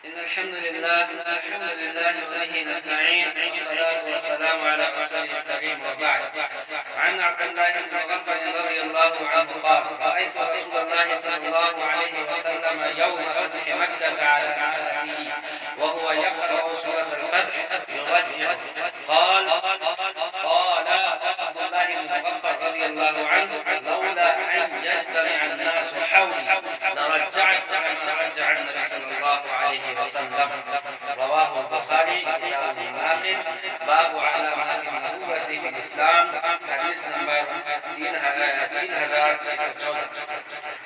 إن الحمد لله وبه نستعين، والصلاة والسلام على رسوله الكريم، وبعد. عن عبد الله بن مغفل رضي الله عنه قال: رأيت رسول الله صلى الله عليه وسلم يوم فتح مكة على ناقته وهو يقرأ سورة الفتح يرجع. قال عبد الله بن مغفل رضي الله عنه: لولا أن يجتمع الناس حولي لرجع النبي صلى الله عليه وسلم. رواه البخاري كتاب المناقب باب علامات النبوة في الإسلام حديث نمبر 3614.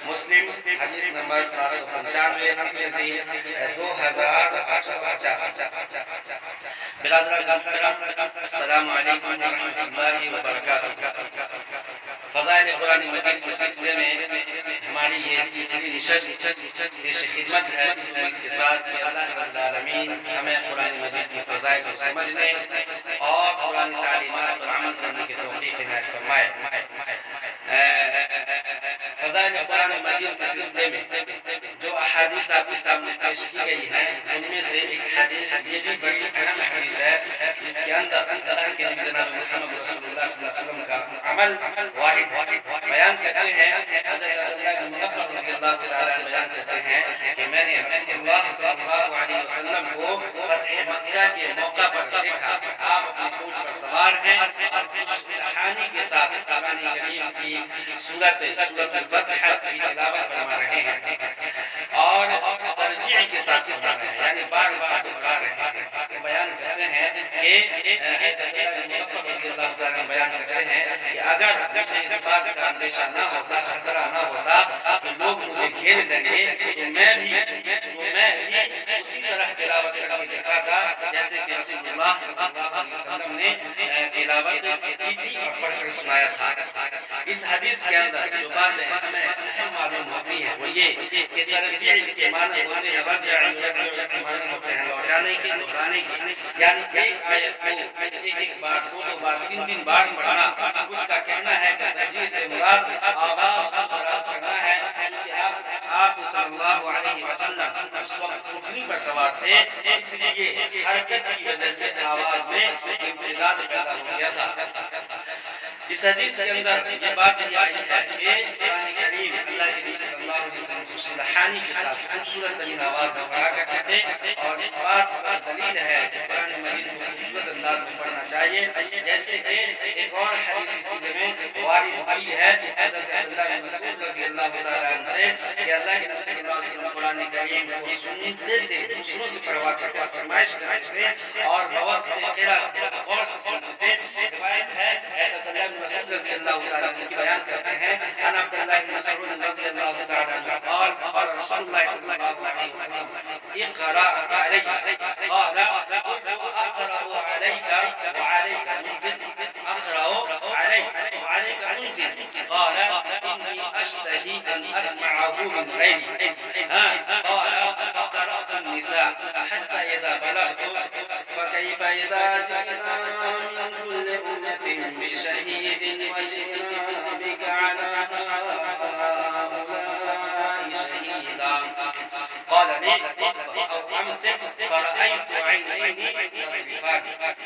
مسلم حدیث نمبر 795 2885. برادران السلام علیکم ورحمۃ اللہ وبرکاتہ. فضائل قرآن مجید کے سلسلے میں ہماری یہ تیسری نشست خدمت ہے، اس میں کے ساتھ اللہ رب العالمین ہمیں قرآن مجید کی فضائل کو سمجھنے اور قرآن تعلیمات پر عمل کرنے کی توفیق عنایت فرمائے. فضائل قرآن مجید کے سلسلے میں جو احادیث آپ کے سامنے پیش کی گئی ہیں، ان میں سے ایک حدیث یہ بھی بڑی اہم حدیث ہے جس کے اندر اللہ کے نبی جناب محمد رسول اللہ صلی اللہ علیہ وسلم کا عمل واحد بیان کرتے ہیں. حضرت عبداللہ بن مغفل رضی اللہ تعالیٰ عنہ بیان کرتے ہیں کہ میں نے رسول اللہ صلی اللہ علیہ وسلم کو فتح مکہ کے موقع پر دیکھا. آپ اپنے اونٹ پر سوار ہیں اور خوشحالی کے ساتھ قرآن کریم کی سورت الفتح کی تلاوت فرما رہے ہیں اور ترجیع کے ساتھ یعنی بار بار دہرا رہے ہیں. بیان کرتے ہیں بیان کرتے ہیں کہ اگر مجھے اس بات کا اندیشہ نہ ہوتا، خطرہ نہ ہوتا کہ لوگ مجھے گھیر لیں گے تو میں بھی اسی طرح تلاوت کر کے دکھاتا جیسے کہ رسول اللہ صلی اللہ علیہ وسلم نے تلاوت کی تھی اور پڑھ کر سنایا تھا. اس حدیث کے اندر جو باتیں ہمیں اہم معلوم ہوتی ہیں وہ یہ کہ ترجیع کے معنی ہوتے ہیں رجع کے معنی ہوتے ہیں لوٹانے کے، دہرانے کے، یعنی ایک آیت کو ایک بار، دو بار، تین بار پڑھنا. اس کا کہنا ہے کہ ترجیع سے مراد آواز کو دراز کرنا ہے. آپ صلی اللہ علیہ وسلم اس وقت اونٹنی پر سوار تھے، اس لیے حرکت کی وجہ سے آواز میں امتداد پیدا ہو گیا تھا. اس حدیث کے اندر یہ بات یہ آئی ہے کہ قرآن کریم اللہ کے نبی صلی اللہ علیہ وسلم کو سلحانی کے ساتھ خوبصورت ترین آواز میں پڑھا کرتے تھے اور اس بات پر دلیل ہے کہ قرآن مجید کو خوبصورت انداز میں پڑھنا چاہیے. جیسے کہ ایک اور حدیث اسی میں وارد ہوئی ہے کہ حضرت عبداللہ بن مسعود رضی اللہ تعالیٰ عنہ سے کہ اللہ کے نبی صلی اللہ علیہ وسلم قرآن کریم کو سنتے تھے، دوسروں سے پڑھوا کرتے، فرمائش کرتے تھے اور بوقت قرأت غور سے سنتے تھے. روایت ہے حضرت عبداللہ بن مسعود رضی اللہ تعالیٰ عنہ کی بیان کرتے ہیں ان عبداللہ بن مسعود رضی اللہ تعالیٰ عنہ قال قال رسول اللہ صلی اللہ علیہ وسلم اقرأ عليك قال اقرأ عليك وعليك انزل اقرأ عليك وعليك انزل قال اني اشتهي ان اسمعه من غيري قال فقرأت النساء حتى اذا بلغت فكيف اذا جئنا من كل امة بشهيد وجئنا بك على هؤلاء شهيدا قال لي او امسك فرأيت عيني تذرفان.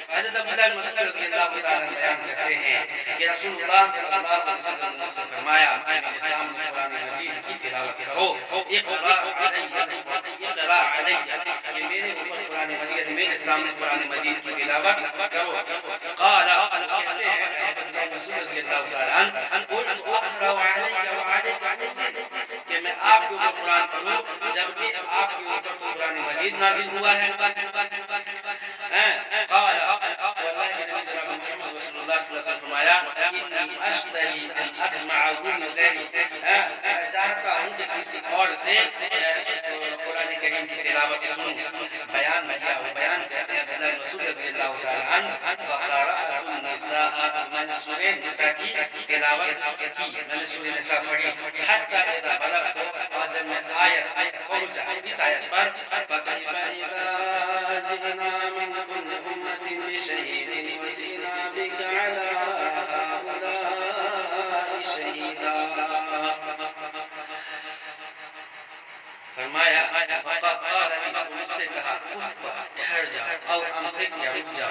حضرت عبداللہ بن مسعود رضی اللہ تعالیٰ عنہ بیان کرتے ہیں کہ رسول اللہ صلی اللہ علیہ وسلم نے سے فرمایا میرے سامنے قرآن مجید کی تلاوت کرو. اقرأ علی کہ میرے اوپر قرآن مجید، میرے سامنے قرآن مجید کی تلاوت کرو. قال کہتے ہیں عبداللہ بن مسعود رضی اللہ تعالیٰ عنہ قلت اقرأ علیک وعلیک انزل کہ میں آپ کے اوپر قرآن پڑھوں جبکہ آپ کے اوپر تو قرآن مجید نازل ہوا ہے. قال والله کے نبی جناب محمد رسول اللہ صلی اللہ علیہ وسلم فرمایا انی اشتہی ان اسمعه من غیری، میں چاہتا ہوں کہ کسی اور سے قرآن کریم کی تلاوت سنوں. بیان کیا وہ بیان کرتے ہیں عبداللہ بن مسعود رضی اللہ تعالیٰ عنہ فقرأت النساء میں نے سورہ نساء کی تلاوت کی، میں نے سورہ نساء پڑھی حتی اذا بلغت اور جب میں آیت پہنچا اس آیت پر فکیف اذا جئنا من كل امة بشهيد وجئنا بك على هؤلاء شهيدا فرمایا فقال مجھ سے کہا کف ٹھہر جا اور امسک یا رک جا.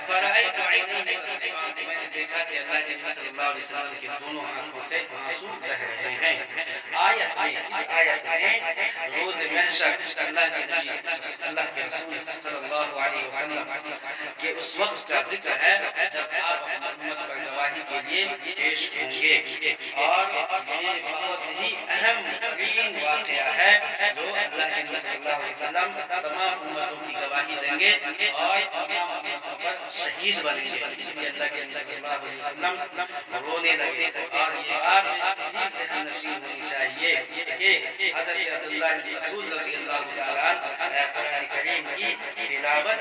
فرأيت عينيه تدمعان, میں نے دیکھا کہ اللہ کے نبی صلی اللہ علیہ وسلم کی دونوں آنکھوں سے آنسو بہ رہے ہیں. آیت میں اس آیت میں روز محشر اللہ کے نبی اللہ کے رسول صلی اللہ علیہ وسلم کہ اس وقت کا ذکر ہے جب آپ اپنی امت پر گواہی کے لیے پیش ہوں گے. اور یہ بہت ہی اہم ترین واقعہ ہے جو اللہ کے نبی صلی اللہ علیہ وسلم تمام امتوں کی گواہی دیں گے اور تمام امتوں پر شہید بنیں گے. اس لیے اللہ کے نبی صلی اللہ علیہ وسلم رونے لگے. اور یہ بات بھی ذہن نشین ہونی چاہیے کہ حضرت عبداللہ بن مسعود رضی اللہ تعالیٰ عنہ قرآن کریم کی تلاوت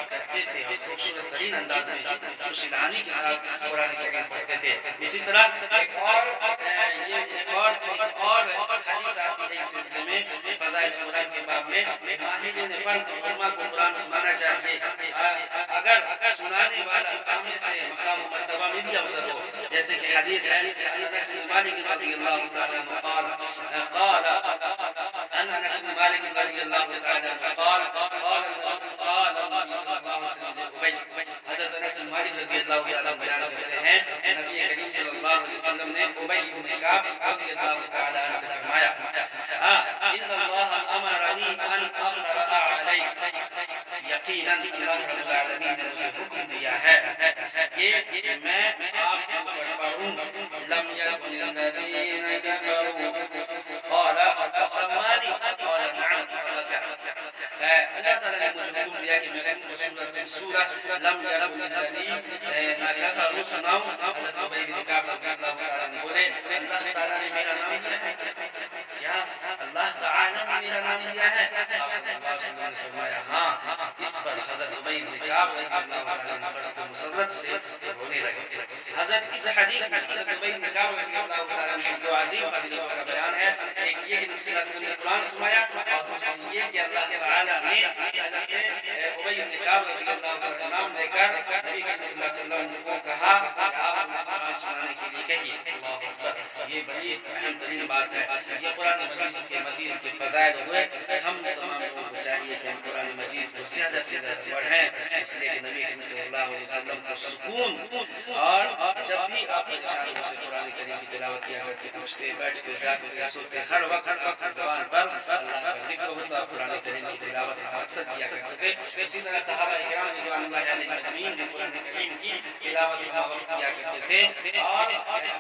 کرتے تھے اور خوبصورت ترین انداز میں خوشحالی کے ساتھ قرآن کریم پڑھتے تھے. اسی طرح ایک اور حدیث آتی ہے اس سلسلے میں فضائل قرآن کے باب میں ماہرین فن علماء کو قرآن سنانا چاہیے اگر سنانے والا سامنے سے مقام و مرتبہ میں بھی افضل ہو. جیسے کہ حدیث ہے انس بن مالک رضی اللہ تعالی عنہ قال انس بن مالک رضی اللہ تعالی عنہ قال النبي صلی اللہ علیہ وسلم حضرت انس بن مالک رضی اللہ تعالی عنہ بیان کرتے ہیں نبی کریم صلی اللہ علیہ وسلم نے ابی بن کعب رضی اللہ تعالی عنہ سے فرمایا ان اللہ امرنی ان اقرأ علیک, یقیناً اللہ رب العالمین نے مجھے حکم دیا ہے کہ میں آپ کے اوپر پڑھوں لم یکن الذین کفروا قال وسمانی قال نعم اللہ تعالیٰ نے مجھے حکم دیا کہ میں سورہ لم یکن الذین کفروا سناؤں. حضرت ابی بن کعب رضی اللہ تعالیٰ عنہ بولے اللہ تعالیٰ نے میرا نام لیا ہے. کیا اللہ تعالیٰ نے میرا نام لیا ہے؟ آپ صلی اللہ علیہ وسلم نے فرمایا ہاں. اس پر حضرت ابی بن کعب رضی اللہ تعالیٰ عنہ فرد مسرت سے رونے لگے. حضرت اس حدیث میں حضرت ابی بن کعب رضی اللہ تعالیٰ عنہ کی جو عظیم فضیلتوں کا بیان ہے, ایک یہ کہ نبی صلی اللہ علیہ وسلم نے قرآن سنایا اور دوسری یہ کہ اللہ تعالیٰ نے حضرت ابی بن کعب رضی اللہ تعالیٰ عنہ نام لے کر نبی کریم صلی اللہ علیہ وسلم کو کہا کہ آپ قرآن سنانے کے لیے کہیے. اللہ اکبر, یہ بڑی اہم ترین بات ہے. یہ قرآن مجید کے مزید کے فضائل ہوئے. ہم تمام لوگوں کو چاہیے کہ ہم قرآن مجید کو زیادہ سے زیادہ پڑھیں, اس لیے کہ نبی کریم صلی اللہ علیہ وسلم کو سکون اور جب بھی آپ پریشان ہوتے قرآن کریم کی تلاوت کیا کرتے, اٹھتے بیٹھتے جاتے سوتے ہر وقت زبان پر اللہ کا ذکر ہوتا, قرآن کریم کی تلاوت کا مقصد کیا کرتے تھے. اسی طرح صحابہ کرام رضوان اللہ علیہم اجمعین بھی قرآن کریم کی تلاوت کا وقت کیا کرتے تھے اور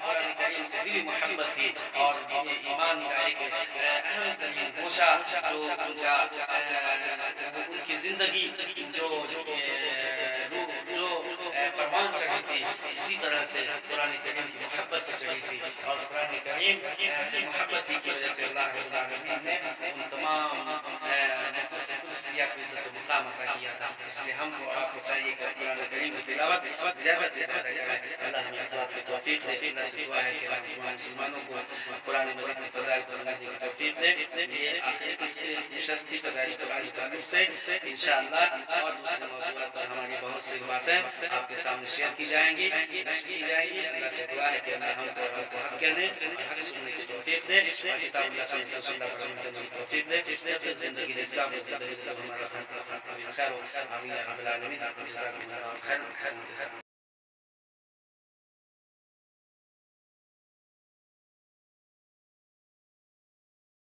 قرآن کریم سے دلی محبت تھی. اور ایمان کا ایک اہم ترین گوشہ جو ان کی زندگی جو پروان چڑھی تھی, اسی طرح سے قرآن کریم کی محبت سے چڑھی تھی. اور قرآن کریم سے محبت ہی کی وجہ سے اللہ رب العالمین نے ان تمام نفس قدسیہ کی عزت و مقام عطا کیا تھا. اس لیے ہم کو آپ کو چاہیے کہ قرآن کریم کی تلاوت زیادہ سے زیادہ کریں. اللہ ہمیں اس بات کی توفیق دے. اللہ سے دعا ہے کہ اللہ مسلمانوں کو قرآن مجید کے فضائل کو سمجھنے کی توفیق دے. یہ آخر اس نشست کی فضائل قرآن کے تعلق سے انشاءاللہ اور دوسرے موضوعات پر ہماری بہت سی باتیں آپ کے سامنے شیئر کی جائیں گی, نشر کی جائیں گی. اللہ سے دعا ہے کہ اللہ ہم کو حق کہنے اور حق سننے کی توفیق دے اور کتاب اللہ سنت رسول اللہ پر عمل کرنے کی توفیق دے. پھر زندگی اسلام میں زندگی ہمارا خیر ہو. آمین یا رب العالمین. جزاکم اللہ خیر.